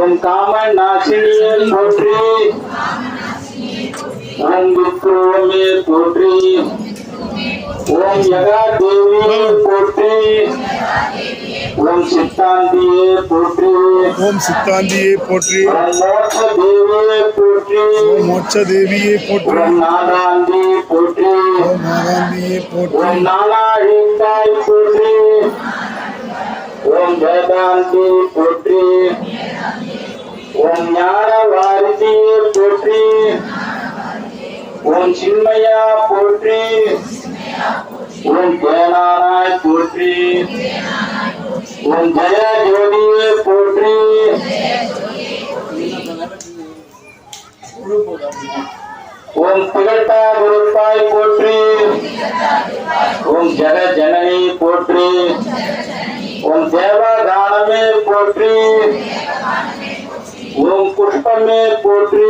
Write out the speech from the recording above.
ஓம் காம நாசினியே போற்றி. ஓம் விக்ரோமே போற்றி. ஓம் யகா தேவியே போற்றி. ஓம் சித்தாந்தியே போற்றி. ஓம் சித்தாந்தியே போற்றி. ஓம் மோட்ச தேவியே போற்றி. ஓம் மோட்ச தேவியே போற்றி. ஓம் நாகாந்தி போற்றி. ஓம் நாகாந்தியே போற்றி. ஓம் நானாழிந்தாய் போற்றி. ஓம் வேதாந்தி போற்றி. ஓம் ஞான வாரிதியே போற்றி. ஓம் சின்மயா போற்றி. ஓம் ஜெயநாராய் போற்றி. ஓம் ஜெய ஜோதியே போற்றி. ஓம் புகழ்பா பொருட்பாய் போற்றி. ஓம் ஜெக ஜனனி போற்றி. ஓம் தேவதானமே போற்றி. ஓம் புஷ்பமே போற்றி.